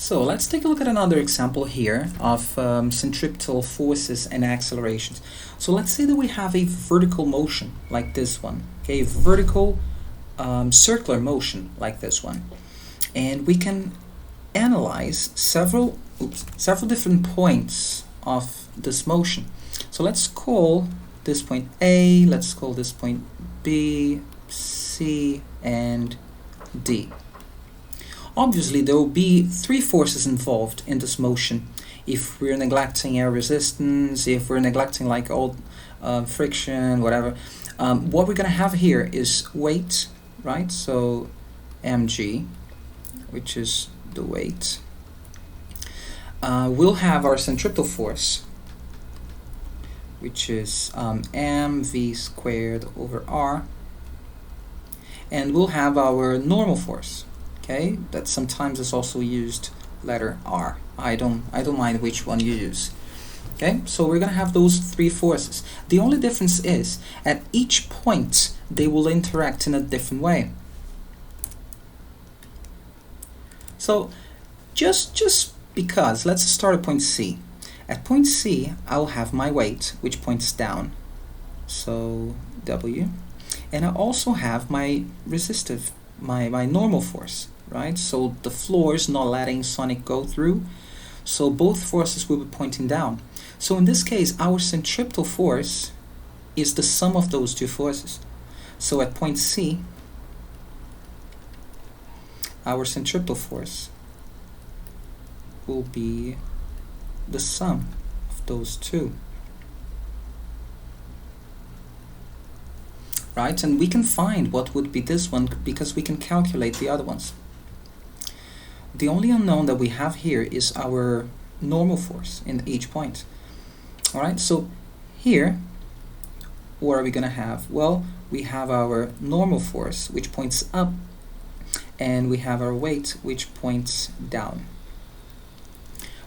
So let's take a look at another example here of centripetal forces and accelerations. So let's say that we have a vertical motion like this one, okay, vertical circular motion like this one, and we can analyze several different points of this motion. So let's call this point A, let's call this point B, C, and D. Obviously, there will be three forces involved in this motion. If we're neglecting air resistance, if we're neglecting like all friction, whatever, what we're going to have here is weight, right? So mg, which is the weight. We'll have our centripetal force, which is mv squared over r, and we'll have our normal force. Okay, that sometimes is also used letter R. I don't mind which one you use. Okay, so we're gonna have those three forces. The only difference is at each point they will interact in a different way. So just because, let's start at point C. At point C, I'll have my weight, which points down, so W, and I also have my resistive, my normal force, right? So the floor is not letting Sonic go through, so both forces will be pointing down. So in this case, our centripetal force is the sum of those two forces. So at point C, our centripetal force will be the sum of those two. Right? And we can find what would be this one because we can calculate the other ones. The only unknown that we have here is our normal force in each point. Alright, so here, what are we going to have? Well, we have our normal force, which points up, and we have our weight, which points down.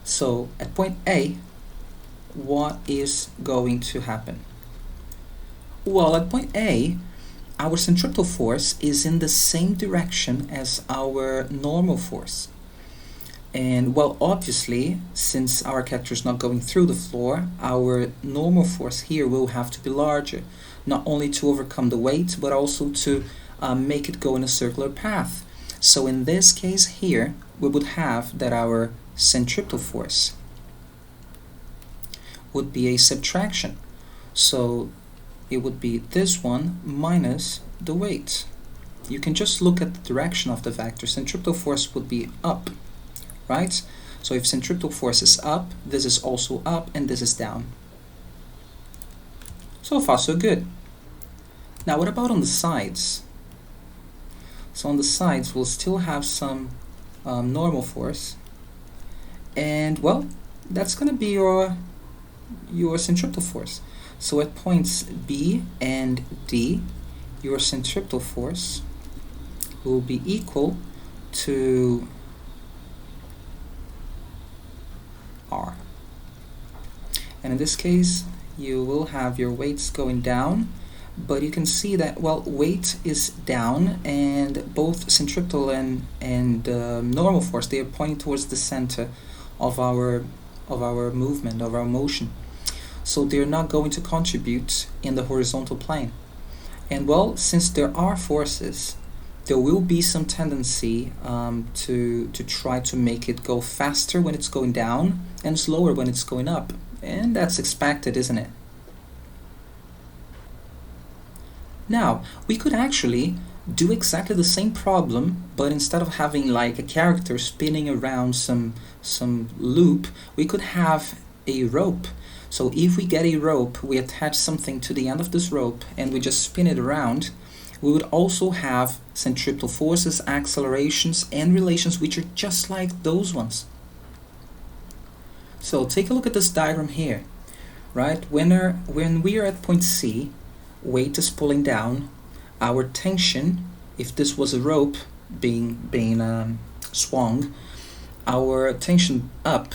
So at point A, what is going to happen? Well, at point A, our centripetal force is in the same direction as our normal force. And well, obviously, since our character is not going through the floor, our normal force here will have to be larger, not only to overcome the weight, but also to make it go in a circular path. So in this case here, we would have that our centripetal force would be a subtraction. So it would be this one minus the weight. You can just look at the direction of the vector. Centripetal force would be up, right? So if centripetal force is up, this is also up, and this is down. So far, so good. Now, what about on the sides? So on the sides, we'll still have some normal force, and well, that's going to be your centripetal force. So at points B and D, your centripetal force will be equal to R. And in this case, you will have your weights going down, but you can see that, well, weight is down, and both centripetal and normal force, they are pointing towards the center of our movement, of our motion. So they're not going to contribute in the horizontal plane. And well, since there are forces, there will be some tendency to try to make it go faster when it's going down and slower when it's going up. And that's expected, isn't it? Now, we could actually do exactly the same problem, but instead of having like a character spinning around some loop, we could have a rope. So if we get a rope, we attach something to the end of this rope and we just spin it around, we would also have centripetal forces, accelerations, and relations which are just like those ones. So take a look at this diagram here, right? When we are at point C, weight is pulling down, our tension, if this was a rope being swung, our tension up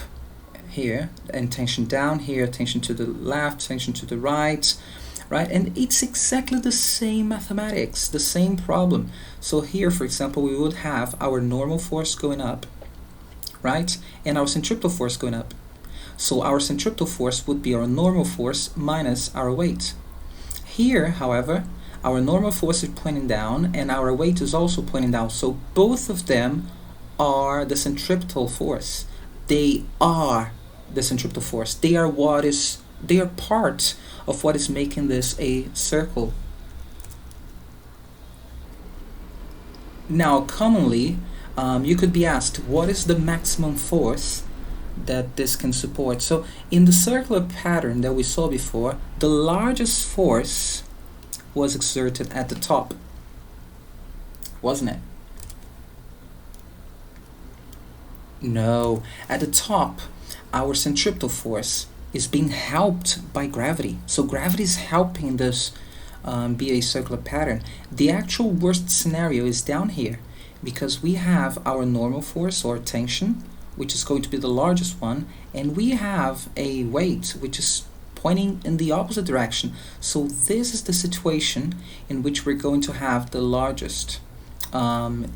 here, and tension down here, tension to the left, tension to the right, and it's exactly the same mathematics, the same problem. So here, for example, we would have our normal force going up, right? And our centripetal force going up. So our centripetal force would be our normal force minus our weight. Here, however, our normal force is pointing down and our weight is also pointing down. So both of them are the centripetal force. They are the centripetal force. They are part of what is making this a circle. Now, commonly, you could be asked, what is the maximum force that this can support? So in the circular pattern that we saw before, the largest force was exerted at the top, wasn't it? No, at the top, our centripetal force is being helped by gravity. So gravity is helping this be a circular pattern. The actual worst scenario is down here because we have our normal force or tension, which is going to be the largest one, and we have a weight which is pointing in the opposite direction. So this is the situation in which we're going to have the largest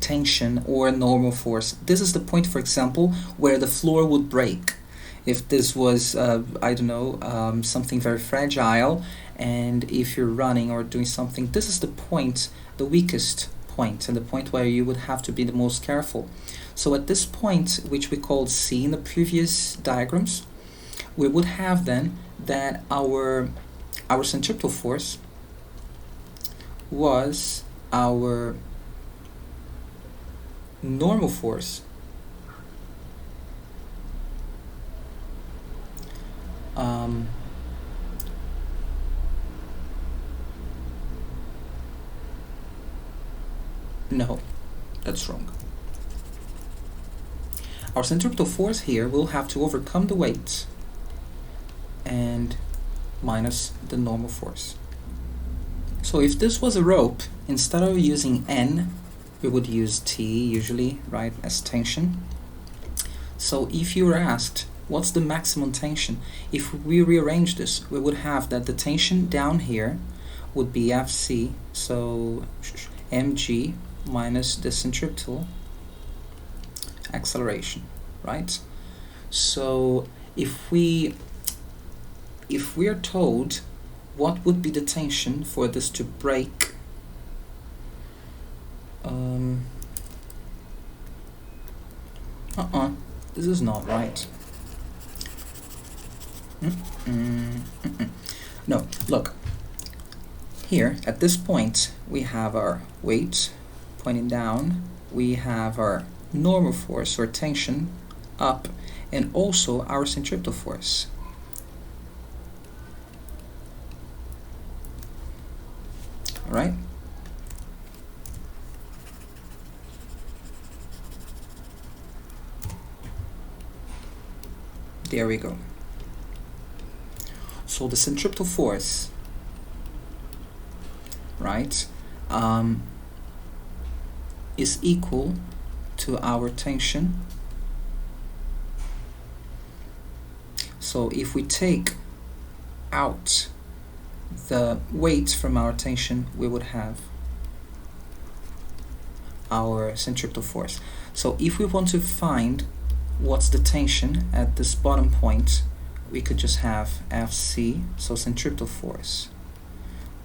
tension or normal force. This is the point, for example, where the floor would break. If this was, I don't know, something very fragile, and if you're running or doing something, this is the point, the weakest point, and the point where you would have to be the most careful. So at this point, which we called C in the previous diagrams, we would have then that our centripetal force was our normal force no, that's wrong. Our centripetal force here will have to overcome the weight and minus the normal force. So if this was a rope, instead of using N, we would use T usually, right, as tension. So if you were asked, what's the maximum tension? If we rearrange this, we would have that the tension down here would be Fc, so mg minus the centripetal acceleration, right? So if we are told what would be the tension for this to break, this is not right. No, look, here at this point we have our weight pointing down, we have our normal force or tension up, and also our centripetal force. All right? There we go. So the centripetal force, right, is equal to our tension. So if we take out the weight from our tension, we would have our centripetal force. So if we want to find what's the tension at this bottom point, we could just have Fc, so centripetal force,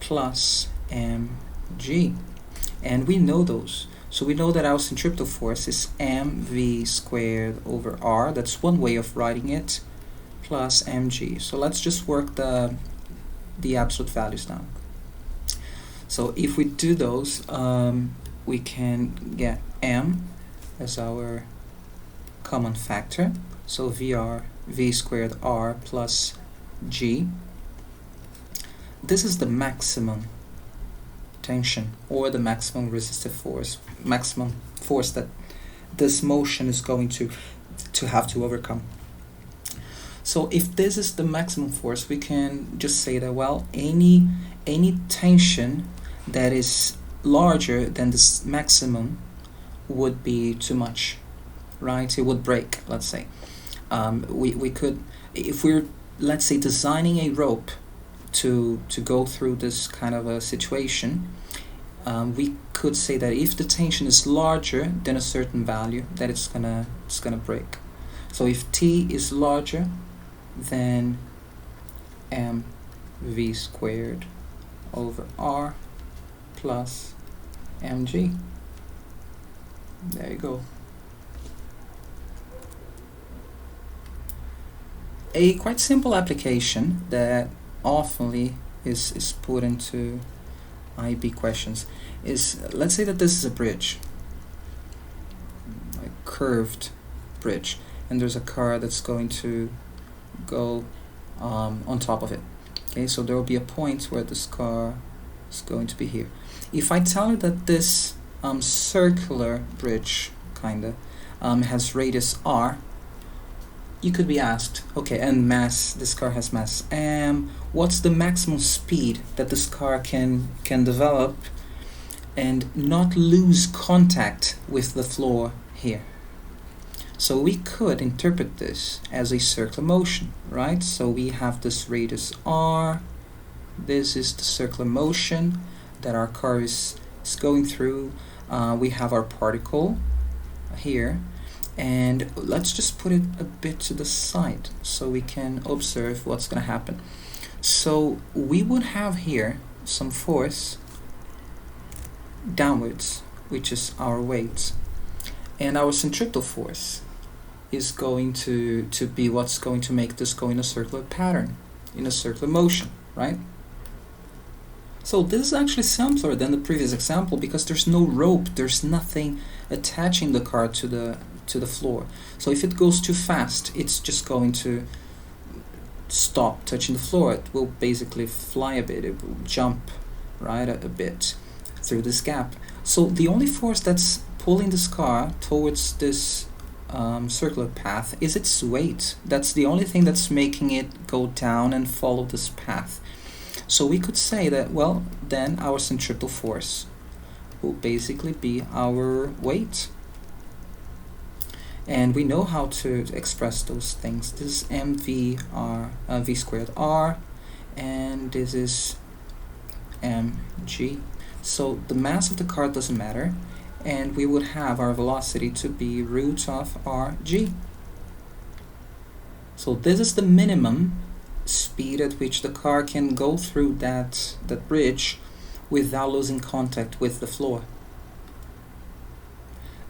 plus mg. And we know those. So we know that our centripetal force is mv squared over r. That's one way of writing it, plus mg. So let's just work the absolute values now. So if we do those, we can get m as our common factor. So v squared r plus g. This is the maximum tension or the maximum resistive force, maximum force that this motion is going to have to overcome. So if this is the maximum force, we can just say that, well, any tension that is larger than this maximum would be too much, right? It would break, let's say. We could, if we're, let's say, designing a rope to go through this kind of a situation, we could say that if the tension is larger than a certain value, that it's gonna break. So if t is larger than mv squared over r plus mg. There you go. A quite simple application that oftenly is put into IB questions is, let's say that this is a bridge, a curved bridge, and there's a car that's going to go on top of it. Okay, so there will be a point where this car is going to be here. If I tell you that this circular bridge kinda has radius r, you could be asked, okay, and mass, this car has mass m, what's the maximum speed that this car can develop and not lose contact with the floor here? So we could interpret this as a circular motion, right? So we have this radius r, this is the circular motion that our car is going through. We have our particle here, and let's just put it a bit to the side so we can observe what's going to happen. So we would have here some force downwards, which is our weight, and our centripetal force is going to be what's going to make this go in a circular pattern, in a circular motion, right? So this is actually simpler than the previous example because there's no rope, there's nothing attaching the car to the floor. So if it goes too fast, it's just going to stop touching the floor. It will basically fly a bit, it will jump, right, a bit through this gap. So the only force that's pulling this car towards this circular path is its weight. That's the only thing that's making it go down and follow this path. So we could say that, well, then our centripetal force will basically be our weight. And we know how to express those things. This is mv v squared r, and this is mg. So the mass of the car doesn't matter, and we would have our velocity to be root of rg. So this is the minimum speed at which the car can go through that bridge without losing contact with the floor.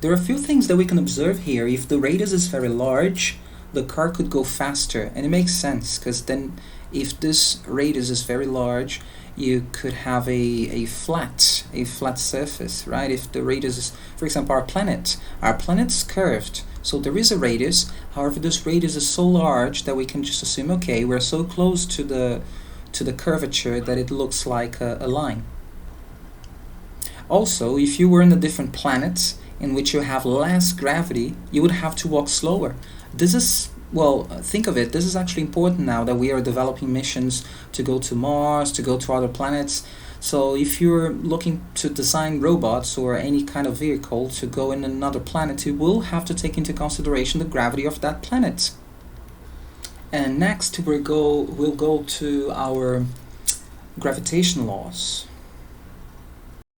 There are a few things that we can observe here. If the radius is very large, the car could go faster, and it makes sense because then if this radius is very large, you could have a flat surface, right? If the radius is, for example, our planet's curved, so there is a radius. However, this radius is so large that we can just assume, okay, we're so close to the curvature that it looks like a line. Also, if you were in a different planet in which you have less gravity, you would have to walk slower. This is, well, think of it, this is actually important now that we are developing missions to go to Mars, to go to other planets. So if you're looking to design robots or any kind of vehicle to go in another planet, you will have to take into consideration the gravity of that planet. And next we'll go to our gravitation laws.